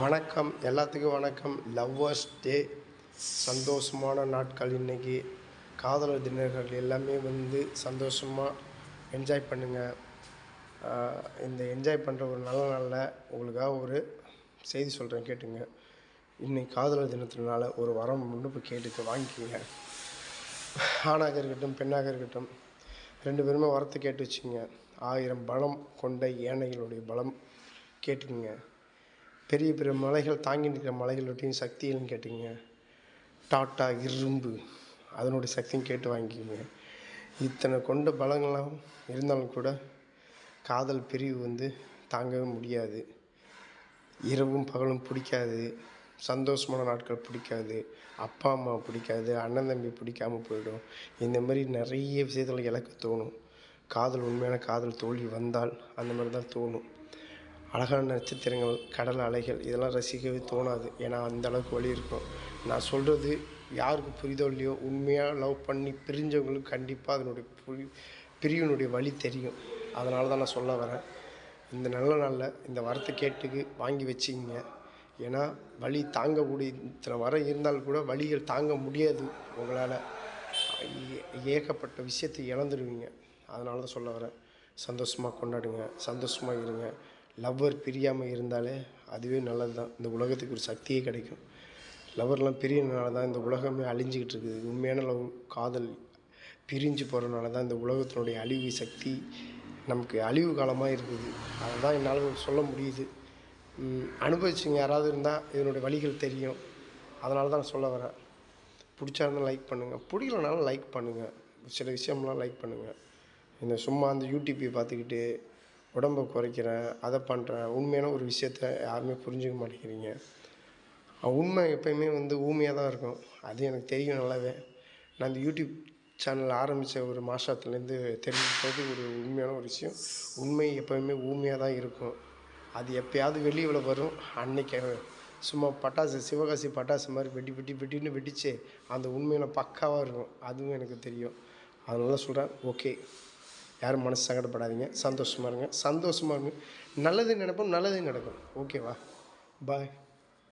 வணக்கம், எல்லாத்துக்கும் வணக்கம். லவ்வர்ஸ் டே, சந்தோஷமான நாட்கள் இன்றைக்கி. காதலர் தினங்கள் எல்லாமே சந்தோஷமாக என்ஜாய் பண்ணுங்கள். இந்த என்ஜாய் பண்ணுற ஒரு நல்ல நாளில் உங்களுக்காக ஒரு செய்தி சொல்கிறேன், கேட்டுங்க. இன்றைக்கி காதலர் தினத்தினால ஒரு வரம் முன்னுப்பு கேட்டுக்க வாங்கிக்கோங்க. ஆணாக இருக்கட்டும் பெண்ணாக இருக்கட்டும், 2 பேருமே வரத்தை கேட்டு வச்சுங்க. 1000 பலம் கொண்ட யானைகளுடைய பலம் கேட்டுக்குங்க. பெரிய பெரிய மலைகள் தாங்கி நிற்கிற மலைகளுடைய சக்திகள்னு கேட்டுங்க. டாட்டா இரும்பு அதனுடைய சக்தியும் கேட்டு வாங்கிக்கோங்க. இத்தனை கொண்ட பலங்கள்லாம் இருந்தாலும் கூட காதல் பிரிவு தாங்கவே முடியாது. இரவும் பகலும் பிடிக்காது, சந்தோஷமான நாட்கள் பிடிக்காது, அப்பா அம்மா பிடிக்காது, அண்ணன் தம்பி பிடிக்காமல் போயிடும். இந்த மாதிரி நிறைய விஷயத்தில் இழக்க தோணும். காதல் உண்மையான காதல் தோல்வி வந்தால் அந்த மாதிரி தான் தோணும். அழகான நட்சத்திரங்கள், கடல் அலைகள் இதெல்லாம் ரசிக்கவே தோணாது. ஏன்னா அந்தளவுக்கு வலி இருக்கும். நான் சொல்கிறது யாருக்கு புரிதோ இல்லையோ, உண்மையாக லவ் பண்ணி பிரிஞ்சவங்களுக்கு கண்டிப்பாக அதனுடைய பிரிவினுடைய வலி தெரியும். அதனால தான் நான் சொல்ல வரேன். இந்த நல்ல நாளில் இந்த வரத்தை கேட்டுக்கு வாங்கி வச்சுக்கிங்க. ஏன்னா வலி தாங்கக்கூடிய இத்தனை வரம் இருந்தால் கூட வலிகள் தாங்க முடியாது. உங்களால் ஏகப்பட்ட விஷயத்தை இழந்துடுவீங்க. அதனால தான் சொல்ல வரேன். சந்தோஷமாக கொண்டாடுங்க, சந்தோஷமாக இருங்க. லவ்வர் பிரியாமல் இருந்தாலே அதுவே நல்லது தான். இந்த உலகத்துக்கு ஒரு சக்தியே கிடைக்கும். லவ்வர்லாம் பிரியனால தான் இந்த உலகமே அழிஞ்சிக்கிட்டு இருக்குது. உண்மையான லவ் காதல் பிரிஞ்சு போகிறதுனால தான் இந்த உலகத்தினுடைய அழிவு சக்தி நமக்கு அழிவு காலமாக இருக்குது. அதை தான் என்னால் சொல்ல முடியுது. அனுபவிச்சிங்க யாராவது இருந்தால் இதனுடைய வழிகள் தெரியும். அதனால தான் நான் சொல்ல வரேன். பிடிச்சா இருந்தால் லைக் பண்ணுங்கள், பிடிக்கலனாலும் லைக் பண்ணுங்கள். சில விஷயம்லாம் லைக் பண்ணுங்கள். இந்த சும்மா அந்த யூடியூப்பை பார்த்துக்கிட்டு உடம்பை குறைக்கிறேன், அதை பண்ணுறேன், உண்மையான ஒரு விஷயத்த யாருமே புரிஞ்சுக்க மாட்டேங்கிறீங்க. உண்மை எப்போயுமே ஊமையாக தான் இருக்கும். அது எனக்கு தெரியும் நல்லாவே. நான் இந்த யூடியூப் சேனல் ஆரம்பித்த ஒரு மாதத்துலேருந்து தெரிஞ்சுக்கிறது ஒரு உண்மையான ஒரு விஷயம். உண்மை எப்போயுமே ஊமையாக தான் இருக்கும். அது எப்போயாவது வெளியில் வரும். அன்றைக்கி சும்மா பட்டாசு, சிவகாசி பட்டாசு மாதிரி வெட்டின்னு வெடித்து அந்த உண்மையில் பக்காவாக இருக்கும். அதுவும் எனக்கு தெரியும். அதனால சொல்கிறேன், ஓகே, யாரும் மனசு சங்கடப்படாதீங்க. சந்தோஷமாக இருங்க. நல்லது நினைப்போம், நல்லதே நடக்கும். ஓகேவா? பாய்.